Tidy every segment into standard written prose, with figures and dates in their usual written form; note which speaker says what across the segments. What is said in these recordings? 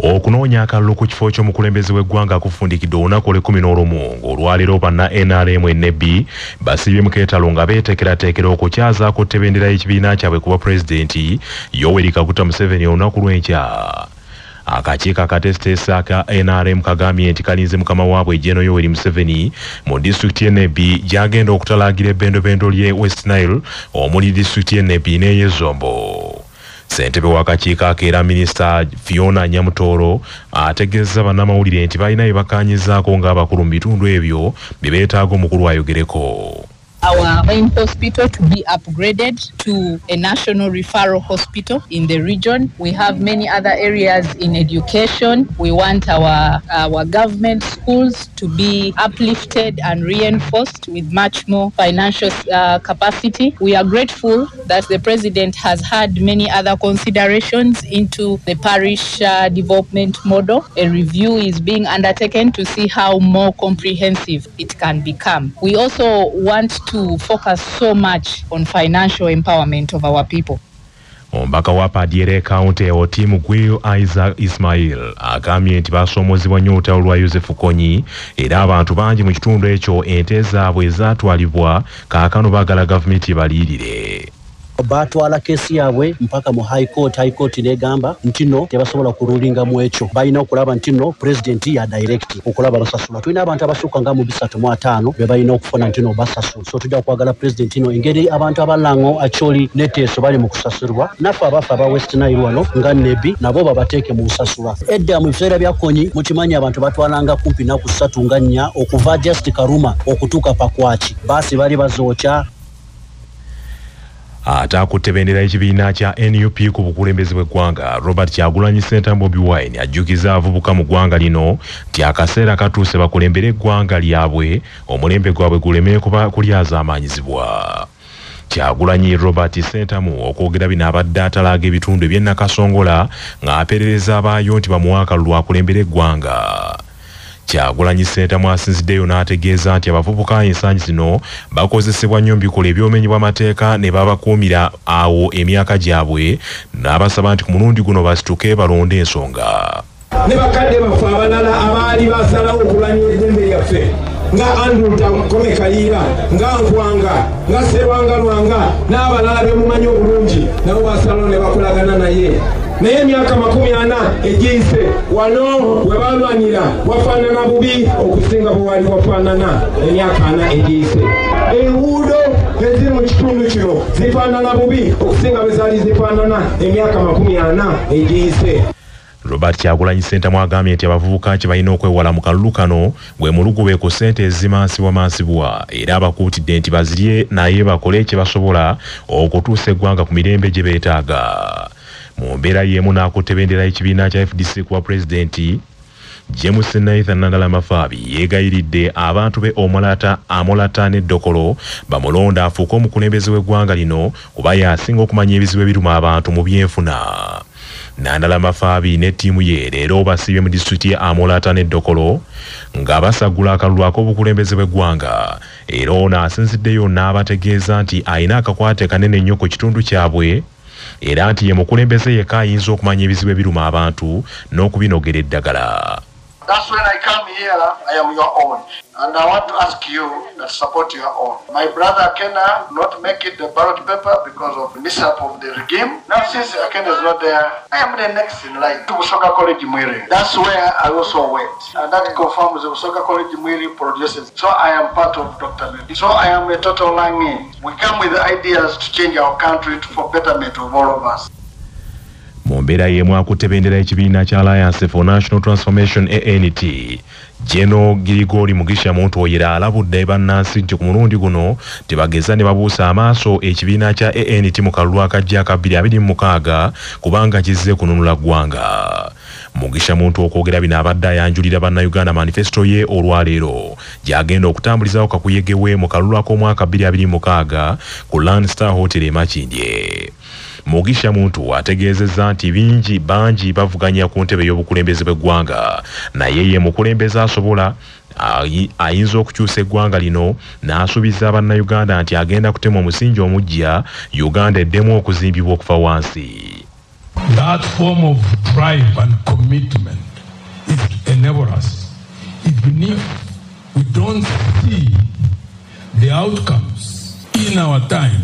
Speaker 1: Okunoonya akalulu ku kifo ky'omukulembeze w'eggwanga kufundikidde olunaku olw'11 ng'olwaleero banna NRM NEB basibye mu keetalo nga beetekerateekera okukyazaako ttebendera y'ekibiina kyabwe kuba pulezidenti Yoweri Kaguta Museveni olunaku lw'enkya. Akakiiko akatesiteesa ka NRM kagambye nti kalinze mukama waabwe Jeno Yoweri Museveni mu disitulikiti y'e gy'agenda okutalaagira ebbendobendo ly'e West Nile omuli disitulikiti y'e n'ey'e Zombo. Ssentebe w'akakiiko ako era Minisita Fiona Nyamutooro ategeezza bannamawulire nti balina bye bakaanyizaako ng'abakulu mu bitundu ebyo bye beetaaga omukulu ayogereko.
Speaker 2: Our main hospital to be upgraded to a national referral hospital in the region. We have many other areas in education. We want our government schools to be uplifted and reinforced with much more financial capacity. We are grateful that the President has had many other considerations into the parish development model. A review is being undertaken to see how more comprehensive it can become. We also want to focus so much on financial empowerment of our people.
Speaker 1: Omubaka wa Padiere County Otimu Gwiyo Isaac Ismail agambye nti basoomozebwa nnyo olutalo lwa Joseph Kony era abantu bangi mu kitundu ekyo ente zaabwe zaatwalibwa kaakano baagala gavumenti ebaliirire.
Speaker 3: Batwala kesi yaabwe mpaka mu high court negamba ntino tebasobola kurulinga mu ekyo balina okulaba ntino president ya direct okulaba basasula. Tulina abantu abasukka nga mu 305 be balina okufuna ntino basasula, so tujja kwagala president ino engeri abantu abalango acholi neteso bali mu kusasulwa nafa abafa aba West Nile wano nga NEB nabo babateeke mu nsasula. Edda mu biseera bya Kony mukimanyi abantu batwalanga kumpi na ku 3 nga 4 okuva just Karuma okutuuka Pakwaki basi bali bazoocha.
Speaker 1: Atakutte bendera y'ekibiina kya NUP ku bukulembeze bw'eggwanga Robert Kyagulanyi Ssentamu Bobi Wine ajjukiza abavubuka mu ggwanga lino nti akaseera katuuse bakulembere eggwanga lyabwe omulembe gwabwe guleme kuba kulyazaamaanyizibwa. Kyagulanyi Robert Ssentamu okwogera bino abadde atalaaga ebitundu eby'e Nakasongola ng'aperereza abaayo nti bamuwa akalulu akulembere eggwanga. Kyagulanyi Ssentamu asinziddeyo n'ategeeza nti abavubuka ensangi zino bakozesebwa nnyo mu bikolwa eby'obumenyi bw'amateeka ne babakuumira awo emyaka gyabwe n'abasaba nti ku mulundi guno basituke balonde ensonga.
Speaker 4: Ne bakadde baffe abalala abaali basalawo okulwanyisa eddembe lyaffe nga Andrew Kome Kayiira nga Nkwanga nga Sserwanga Lwanga n'abalala be mumanyi obulungi nabo basalawo ne bakolagana naye. Naye emyaka 40 egiyise wano we balwanira wafaanana bubi okusinga bwe wali wafaanana emyaka 4 egiyise. Enguudo eziri mu kitundu kino zifaanana bubi okusinga bwe zaali zifaanana emyaka 40 egiyise.
Speaker 1: Robert Kyagulanyi Ssentamu agambye nti abavubuka kye balina okwewala mu kalulu kano gwe mulugube ku ssente ezimansibwamansibwa era abakuutidde nti bazirye naye bakole kye basobola okutuusa eggwanga ku mirembe gye beetaaga. Mu mbeera y'emu n'akutte bendera y'ekibiina kya FDC kuba pulezidenti James Nathan Nandala Mafabi yeegayiridde abantu be Amolata ne Dokolo bamulonda afuuke omukulembeze w'eggwanga lino kuba y'asinga okumanya ebizibu ebiruma abantu mu byenfuna. Nandala Mafabi ne ttiimu ye leero basibye mu disitulikiti ya Amolata ne Dokolo nga basagula akalulu ak'obukulembeze bw'eggwanga era ono asinziddeyo n'abategeeza nti alina akakwate kanene nnyo ku kitundu kyabwe era nti ye mukulembeze yekka ayinza okumanya ebizibu ebiruma abantu n'okubinogera eddagala.
Speaker 5: That's when I come here, I am your own. And I want to ask you that support your own. My brother Akena not make it the ballot paper because of the mishap of the regime. Now since Akena is not there, I am the next in line to Busoga College Mwiri. That's where I also went. And that confirms the Busoga College Mwiri produces. So I am part of Dr. Nedi. So I am a total Langi. We come with ideas to change our country for betterment of all of us.
Speaker 1: Mu mbeera y'emu akutte bendera y'ekibiina kya Alliance for National Transformation ANT Jeno Girigori Mugisha Muntu oyera alabudde bannansi nti ku mulundi guno tebageza ne babuusa amaaso ekibiina kya ANT mu kalulu akajja aka 2026 kubanga kizze kununula ggwanga. Mugisha Muntu okwogera bino abadde ayanjulira bannayuganda manifesto ye olwaleero gy'agenda okutambulizawo kakuyegewe mu kalulu ak'omwaka 2026 ku Landstar Hotel e Makindye. Mugisha Muntu ategeezezza nti bangi bavuganya ku ntebe y'obukulembeze bw'eggwanga naye ye mukulembeze asobola ayinza okukyusa eggwanga lino n'asuubiza bannayuganda nti agenda kutema omusingi omujja Uganda eddemu okuzimbibwa okufa wansi.
Speaker 6: That form of drive and commitment
Speaker 4: if we don't see the outcomes in our time,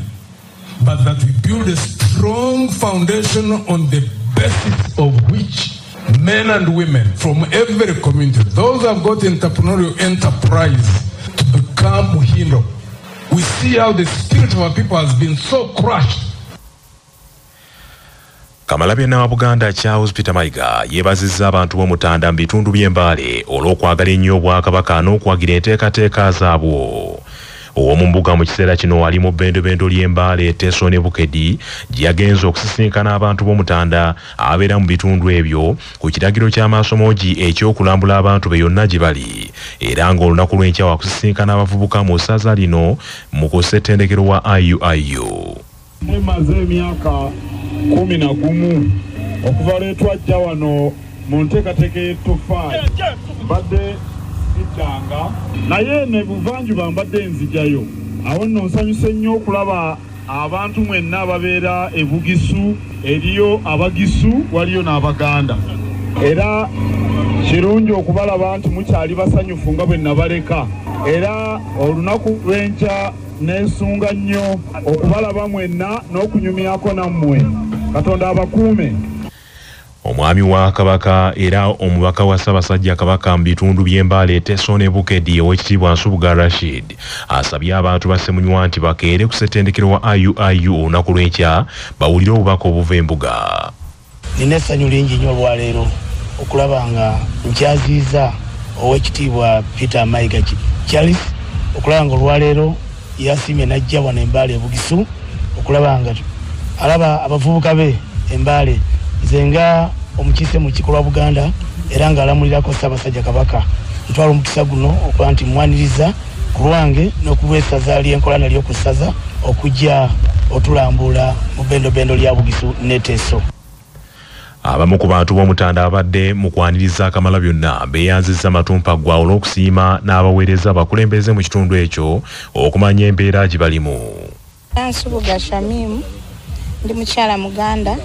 Speaker 4: but that we build a strong foundation on the basis of which men and women from every community, those who have got entrepreneurial enterprise, to become hero. We see how the spirit of our people has been so crushed.
Speaker 1: Kamalabyonna na Buganda Charles Peter Mayiga yeebazizza abantu b'omutanda mu bitundu by'Embale olw'okwagala ennyo Obwakabaka n'okwagira enteekateeka zaabwo. Omu mbuga mu kiseera kino ali mu bbendobendo ly'Embale Teso ne Bukedi gye yagenze okusisinkana abantu b'omutanda abeera mu bitundu ebyo ku kiragiro ky'Amasomogi ekyokulambula abantu be yonna gye bali, era ng'olunaku lw'enkya wakusisinkana abavubuka mu ssaza lino mu kusettendekero wa IUIU.
Speaker 6: Emaze emyaka 11 okuva lwetwajja wano mu nteekateeka y'ettoffaali mbadde siddanga naye ne buvanjuba mbadde nzijayo. Awo nno nsanyuse nnyo okulaba abantu mwenna ababeera e Bugisu, eriyo Abagisu, waliyo n'Abaganda, era kirungi okubalaba nti mukyali basanyufu nga bwe nabaleka, era olunaku lw'enkya nesunga nnyo okubalaba mwenna n'okunyumyako nammwe. Katonda abakuume.
Speaker 1: Omwami wa Kabaka era omubaka wa Ssaabasajja Kabaka mu bitundu by'Embale Teso ne Bukedi Oweekitiibwa Nsubuga Rashid asabye abantu ba Ssemunywa nti bakeere ku ssettendekero wa IUIU olunaku lw'enkya bawulire obubaka obuva embuga.
Speaker 7: Nina essanyu lingi nnyo olwaleero okulaba nga nkyaziiza Oweekitiibwa Peter Mayiga Charles okulaba nga olwaleero yasiimye n'ajja wano Embale Bugisu okulaba nga alaba abavubuka be Embale zenga omukiise mu kikolwa Buganda era ng'alamulirako Ssaabasajja Kabaka ntwala omukisa guno okuba nti mwaniriza ku lwange n'okubwesaza ly'enkola nalyo ku ssaza okujja otulambula mu bbendobendo lya Bugisu ne Teso.
Speaker 1: Abamu ku bantu b'omutanda abadde mu kwaniriza Kamalabyonna beeyanzizza matumpa gwa olw'okusiima n'abaweereza abakulembeze mu kitundu ekyo okumanya embeera gye balimu.
Speaker 8: Nsubuga Shamimu ndi mukyala Muganda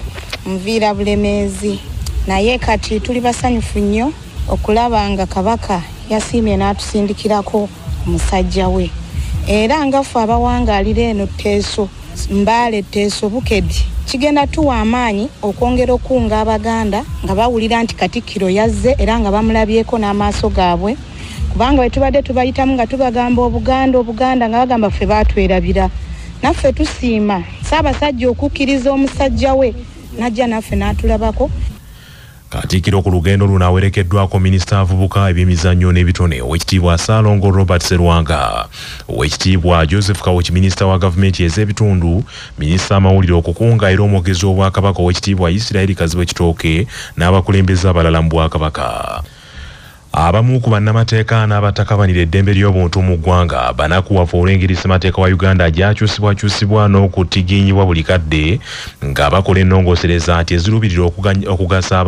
Speaker 8: Nviira Bulemeezi, naye kati tuli basanyufu nnyo okulaba nga Kabaka yasiimye n'atusindikirako omusajja we, era nga ffe abawangaalira eno Teso Mbale Teso Bukedi kigenda tuwa amaanyi okwongera okunga Abaganda nga bawulira nti Katikkiro yazze era nga bamulabyeko n'amaaso gaabwe, kubanga bwe tubadde tubayitamu nga tubagamba Obuganda nga bagamba ffe baatwerabira. Naffe tusiima Ssaabasajja okukkiriza omusajja we najja naffe n'atulabako.
Speaker 1: Katikkiro ku lugendo luno awerekeddwako minisita avubuka ebyemizannyo n'ebitone Oweekitiibwa Ssaalongo Robert Sserwanga, Oweekitiibwa Joseph Kawuki minisita wa gavumenti ez'ebitundu, minisita amawulire okukunga era omwogezi w'Obwakabaka Oweekitiibwa Israel Kazibwe Kitooke n'abakulembeze abalala mu Bwakabaka. Abamu ku bannamateeka n'abatakabanira eddembe ly'obuntu mu ggwanga banakuwafu olw'engeri ssemateeka wa Uganda gy'akyusibwakyusibwa n'okutiginyibwa buli kadde nga bakola ennongoosereza nti eziruubirira okugasa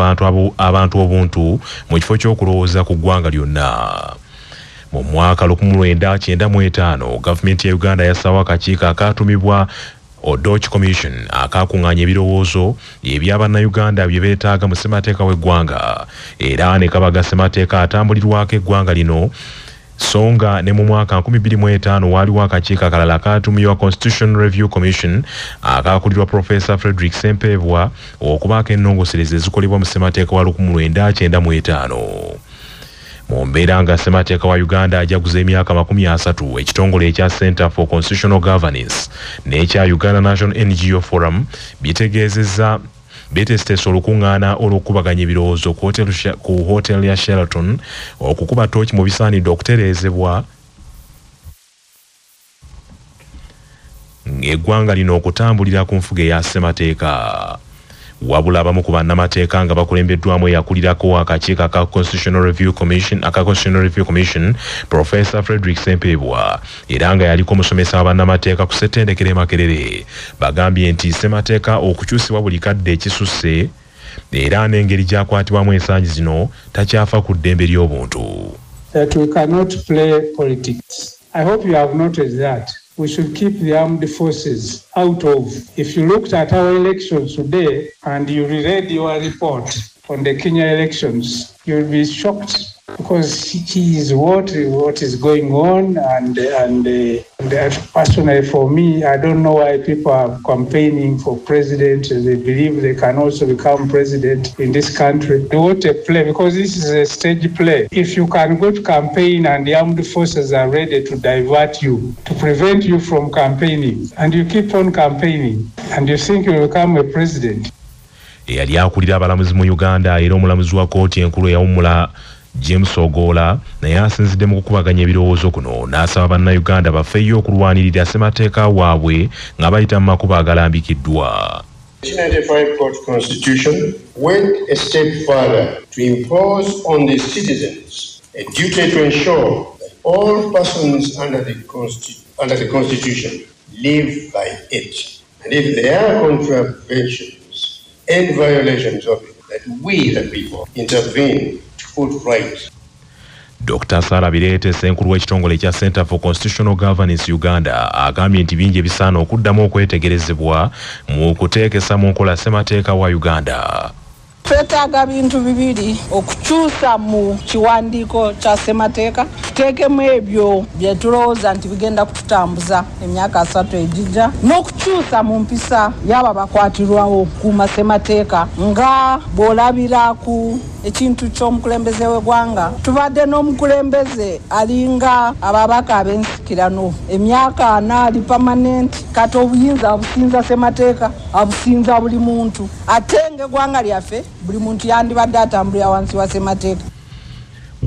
Speaker 1: abantu obuntu mu kifo ky'okulowooza ku ggwanga lyonna. Mu mwaka 1995 gavumenti ya Uganda yassaawo akakiiko akatumibwa Odoch Commission akakungaanya ebirowoozo eby'Abannayuganda bye beetaaga mu ssemateeka w'eggwanga era ne kabaga ssemateeka atambulirwako eggwanga lino, so nga ne mu mwaka 2005 waaliwo akakiiko akalala akatumibwa Constitution Review Commission akakulirwa Professor Frederick Sempebwa okubaako ennongoosereza ezikolebwa mu ssemateeka wa 1995. Mu mbeera nga ssemateeka wa Uganda ajaguza emyaka 30, ekitongole ekya Center for Constitutional Governance n'ekya Uganda National NGO Forum bitegeezezza beetesiteesa olukuŋŋaana olw'okubaganya ebirowoozo ku hotel ya Sheraton okukuba ttooki mu bisaanidde okutereezebwa ng'eggwanga lino okutambulira ku nfuga eya ssemateeka. Wabula abamu ku bannamateeka nga bakulembeddwamu eyakulirako akakiiko aka Constitutional Review Commission Professor Frederick Sempebwa era nga yaliko omusomesa wa bannamateeka ku ssettendekero Makerere bagambye nti ssemateeka okukyusibwa buli kadde ekisusse era n'engeri gy'akwatibwamu ensangi zino takyafa ku ddembe ly'obuntu.
Speaker 9: That we cannot play politics. I hope you have noticed that. We should keep the armed forces out of. If you looked at our elections today and you read your report on the Kenya elections, you'll be shocked because he is what is going on, and personally for me, I don't know why people are campaigning for president. They believe they can also become president in this country. They want to play, because this is a stage play. If you can go to campaign and the armed forces are ready to divert you, to prevent you from campaigning, and you keep on campaigning, and you think you will become a president.
Speaker 1: Eyali akulira abalamuzi mu Uganda era omulamuzi wa kkooti enkulu eyawummula James Ogola naye asinzidde mu kukubaganya ebirowoozo kuno n'asaba bannayuganda bafeeyo okulwanirira ssemateeka waabwe nga bayita mu makubo agalambikiddwa.
Speaker 10: 1995 Court Constitution went a step further to impose on the citizens a duty to ensure that all persons under the Constitution live by it, and if there are contraventions and violations of it, that we the people intervene to put right.
Speaker 1: Dr. Sarah Birete senkulu w'ekitongole ekya Center for Constitutional Governance Uganda agambye nti bingi ebisaana okuddamu okwetegerezebwa mu kuteekesa mu nkola ssemateeka wa Uganda.
Speaker 11: Twetaaga bintu bibiri okukyusa mu kiwandiiko kya ssemateeka, tuteekemu ebyo bye tulowooza nti bigenda kututambuza emyaka 3 ejijja, n'okukyusa mu mpisa y'abo bakwatirwawo okukuuma ssemateeka nga bw'olabira ku ekintu ky'omukulembeze w'eggwanga. Tubadde n'omukulembeze alinga ababaka ab'ensikirano emyaka 4 ali permanent, kati obuyinza abusinza ssemateeka, abusinza buli muntu, ate ng'eggwanga lyaffe buli muntu yandibadde atambulira wansi wa ssemateeka.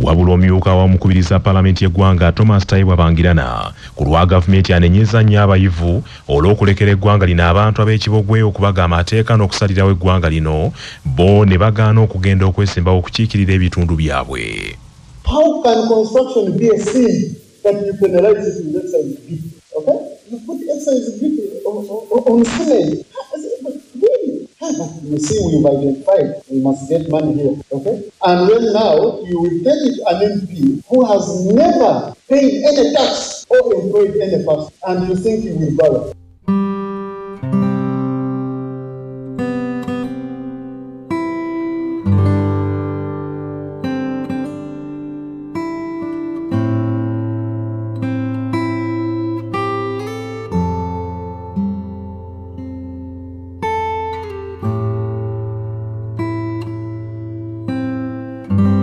Speaker 1: Wabula omyuka w'omukubiriza paalamenti y'eggwanga Thomas Tayibwa Bangirana ku lwa gavumenti anenyeza nnyo abayivu olw'okulekera eggwanga lino abantu ab'ekibogwe okubaga amateeka n'okusalirawo eggwanga lino, bo ne bagaana okugenda okwesimbawo okukiikirira ebitundu byabwe.
Speaker 12: How can construction be a sin that you penalize it with excise duty? Okay? You put excise duty on cement. Really? You see, we've identified we must get money here, okay? And then now you will take it an MP who has never paid any tax or employed any person, and you think he will borrow.
Speaker 13: you.